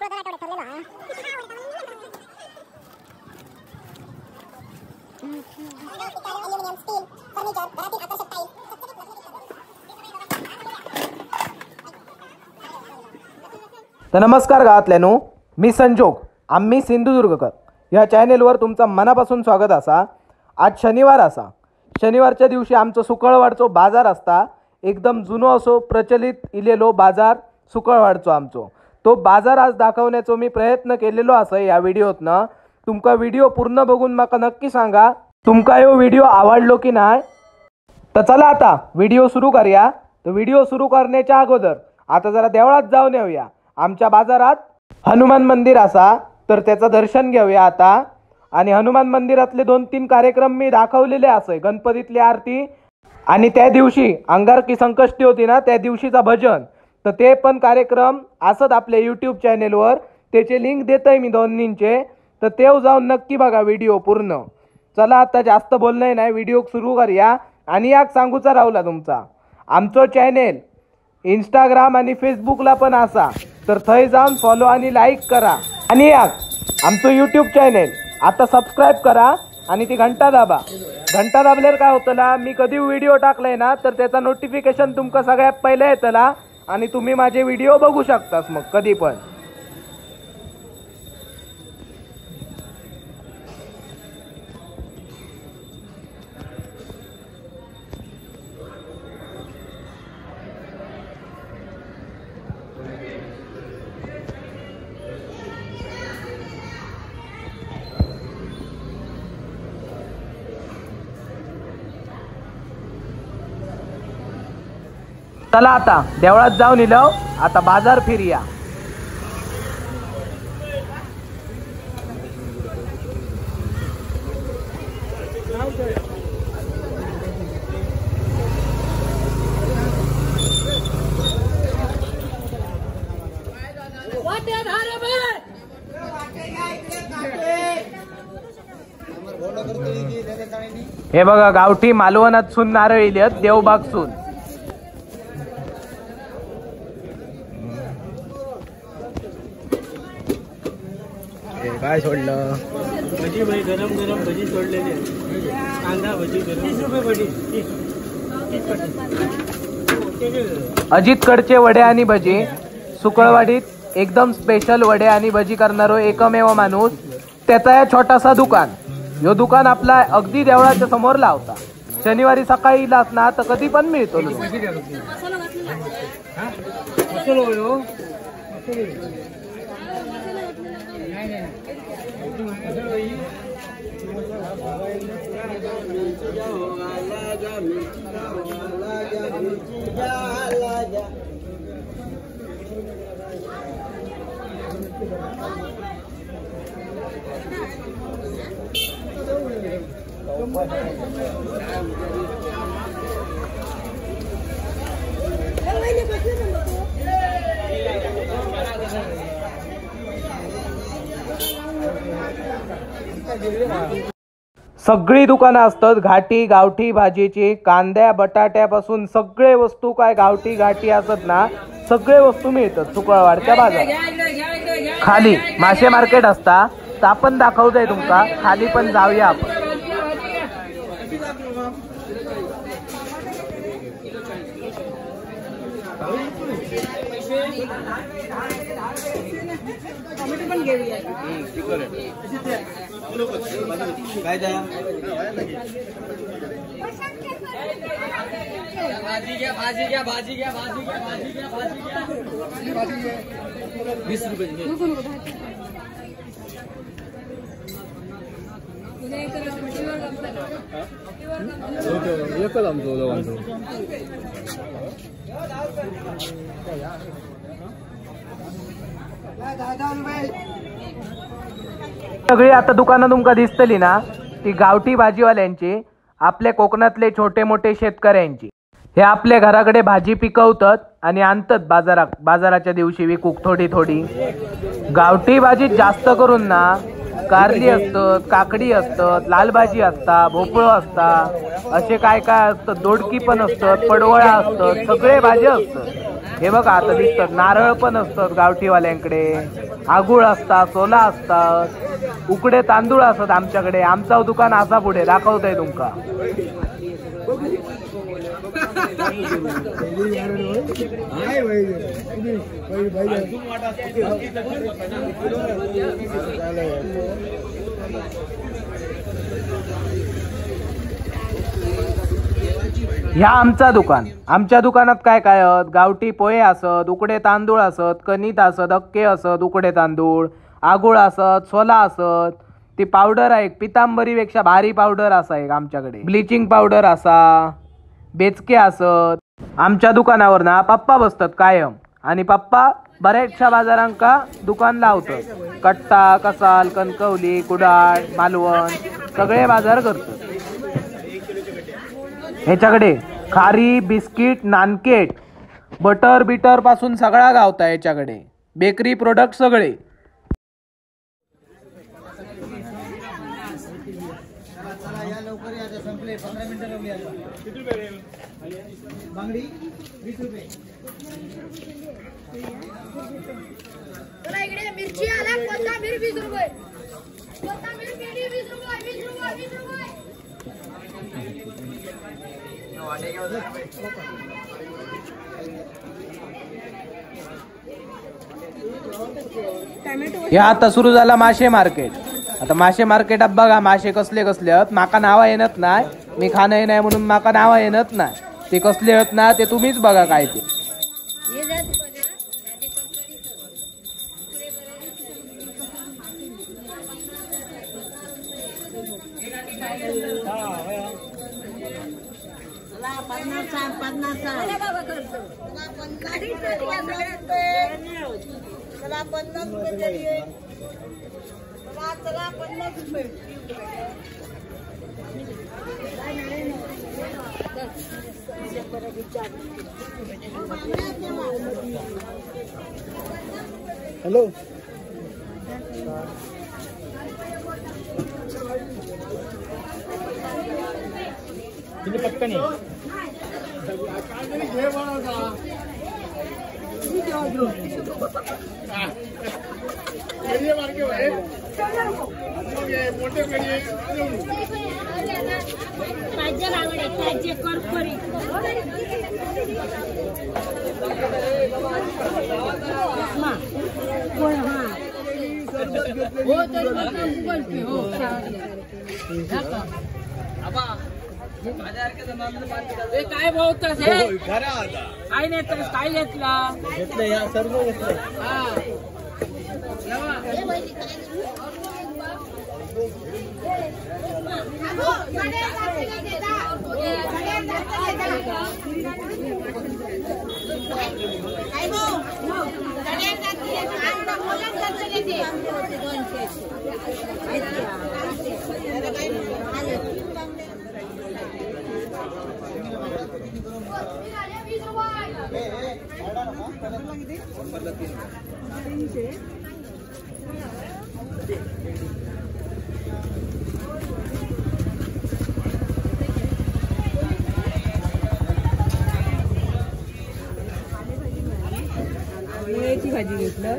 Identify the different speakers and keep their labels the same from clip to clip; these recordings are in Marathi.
Speaker 1: तर नमस्कार गावातल्यानो, मी संजोग, आम्ही सिंधुदुर्गकर या चॅनेलवर तुमचा मनापासून स्वागत असा। आज शनिवार असा। शनिवारच्या दिवशी आमचो सुकळवाडचो बाजार असता। एकदम जुनो असो प्रचलित इलेलो बाजार सुकळवाडचो आमचो तो बाजार आज दाखवण्याचो मी प्रयत्न केलेलो असं या व्हिडिओतनं। तुमका व्हिडिओ पूर्ण बघून माका नक्की सांगा तुमका यो व्हिडिओ आवडलो की नाही। तर चला आता व्हिडिओ सुरू करूया। तर व्हिडिओ सुरू करण्याच्या अगोदर आता जरा देवळात जाऊन येऊया। आमच्या बाजारात हनुमान मंदिर असा, तर त्याचं दर्शन घेऊया आता। आणि हनुमान मंदिरातले 2-3 कार्यक्रम मी दाखवलेले असे। गणपतीतली आरती आणि त्या दिवशी अंगारकी संकष्टी होती ना, त्या दिवशीचा भजन, तर ते पण कार्यक्रम असत आपल्या यूट्यूब चॅनेलवर। त्याचे लिंक देतोय मी दोन्हींचे, तर ते जाऊन नक्की बघा व्हिडिओ पूर्ण। चला आता जास्त बोलणं नाही, व्हिडिओ सुरू करूया। आणि एक सांगूचा राहुला तुमचा आमचो चॅनेल इंस्टाग्राम आणि फेसबुकला पण असा, तर थंय जाऊन फॉलो आणि लाईक करा। आणि आमचं यूट्यूब चॅनेल आता सबस्क्राईब करा आणि ती घंटा दाबा। घंटा दाबल्यावर काय होतला, मी कधी व्हिडिओ टाकलाय ना तर त्याचा नोटिफिकेशन तुमका सगळ्यात पहिले येतला आणि तुम्ही माझे व्हिडिओ बघू शकतास मग कधी पण। चला आता देवळात जाऊन इलो, आता बाजार फिरूया। हे बघा गावठी मालवणात सून नारळ इलेत देवबाग सून। काय सोडलं भजी, भाई गरम गरम भजी सोडलेले। कांदा भजी 30 रुपये भजी। अजित कडचे वडे आणि भजी सुकळवाडीत एकदम स्पेशल वडे आणि भजी करणारो एकमेव माणूस। त्याचा छोटासा दुकान, यो दुकान आपला अगदी देवळाच्या समोर लावता। शनिवारी सकाळी इलास ना तर कधी पण मिळतो। सगळी दुकानं असतात घाटी गावठी भाजीची। कांद्या बटाट्यापासून सगळे वस्तू काय गावठी घाटी असत ना, सगळे वस्तू मिळतात सुकळवाडच्या बाजारात। खाली मासे मार्केट असता, तर आपण दाखवतोय तुमका। खाली पण जाऊया आपण। सगळी आता दुकानं तुमका दिसतली ना, ती गावठी भाजीवाल्यांची, आपल्या कोकणातले छोटे मोठे शेतकऱ्यांची। हे आपल्या घराकडे भाजी पिकवतात आणि आणतात बाजाराच्या दिवशी विकूक थोडी थोडी। गावठी भाजी जास्त करून ना कारली असतात, काकडी असतात, लाल भाजी असता, भोपळो असता, असे काय काय असतात, दोडकी पण असतात, पडवळा असतात, सगळे भाज्या असतात। हे बघा आता दिसतात, नारळ पण असतात गावठीवाल्यांकडे। आगुळ असता, सोला असतात, उकडे तांदूळ असतात आमच्याकडे. आमचा दुकान असा पुढे दाखवतंय तुमका. ह्या आमचा दुकान. आमच्या दुकानात काय काय गावठी पोहे असत, उकडे तांदूळ असत, कणित असत, अक्के असत, उकडे तांदूळ, आगुळ असत, सोला असत. ती पावडर आहे एक पितांबरीपेक्षा भारी पावडर असा एक आमच्याकडे. ब्लिचिंग पावडर असा, बेचके असत. आमच्या दुकानावर ना पप्पा बसतात कायम. आणि पप्पा बऱ्याचशा बाजारांका दुकान लावतात. कट्टा, कसाल, कणकवली, कुडाळ, मालवण सगळे बाजार करतात. ह्याच्याकडे खारी, बिस्किट, नानकेट, बटर बिटर पासून सगळा गावता. ह्याच्याकडे बेकरी प्रोडक्ट सगळे.
Speaker 2: मिरची आला, कोथिंबीर 20 रुपये, कोथिंबीर पेंडी 20 रुपये, 20 रुपये, 20 रुपये.
Speaker 1: हे आता सुरू झाला मासे मार्केट. आता मासे मार्केटात बघा मासे कसले कसले आहेत. माका नावा येणत नाही, मी खाणं नाही म्हणून माका नावा येणत नाही. ते कसले आहेत ना ते तुम्हीच बघा काय ते.
Speaker 3: हॅलो तुम्ही पटकन ये.
Speaker 4: काय भाव कसे काय नाही तर काय घेतला
Speaker 3: या सर्व घेतलं.
Speaker 4: मुळ्याची भाजी घेतलं.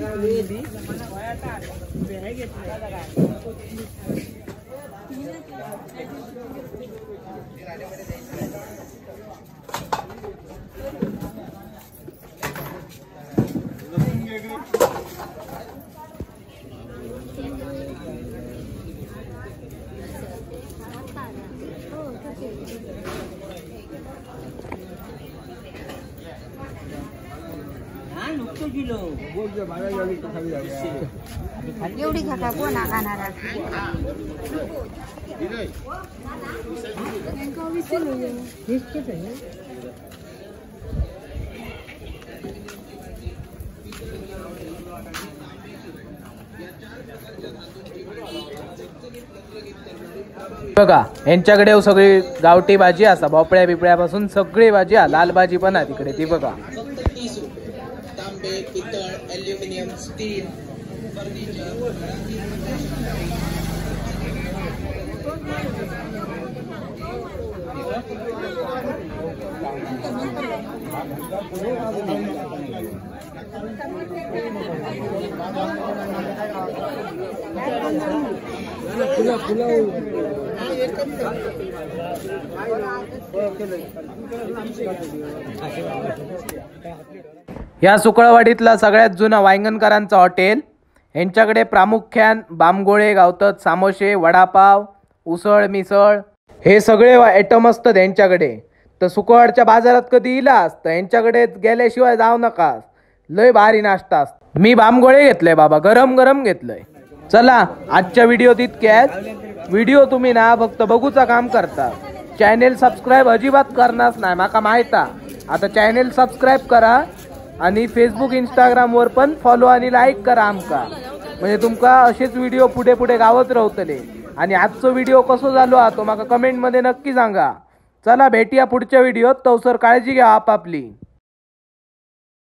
Speaker 2: एवढी खाता कोणा खाणार.
Speaker 1: बघा यांच्याकडे सगळी गावठी भाजी असा. भोपळ्या बिपळ्यापासून सगळी भाजी आहे. लाल भाजी पण आहे तिकडे ती बघा.
Speaker 5: तांबे, पितळ, ॲल्युमिनियम, स्टील, फर्निचर.
Speaker 1: या सुकळवाडीतला सगळ्यात जुना वांगणकरांचं हॉटेल. यांच्याकडे प्रामुख्यान बांबगोळे गावतात, सामोसे, वडापाव, उसळ, मिसळ हे सगळे आयटम असतात यांच्याकडे. तर सुकळवाडच्या बाजारात कधी इलास तर यांच्याकडे गेल्याशिवाय जाऊ नकास. लय भारी नाश्ता असतो. मी बांबगोळे घेतलंय बाबा, गरम गरम घेतलंय. चला आजच्या व्हिडिओत इतक्याच. व्हिडिओ तुम्ही ना फक्त बघूचा काम करता, चॅनेल सबस्क्राईब अजिबात करणारच नाही माका माहित आहे. आता चॅनेल सबस्क्राईब करा आणि फेसबुक इंस्टाग्रामवर पण फॉलो आणि लाईक करा आमका, म्हणजे तुमका असेच व्हिडिओ पुढे पुढे गावत राहतले. आणि आजचो व्हिडिओ कसो झालो हा तो माका कमेंटमध्ये नक्की सांगा. चला भेटूया पुढच्या व्हिडिओत. तवसर काळजी घ्या आपापली.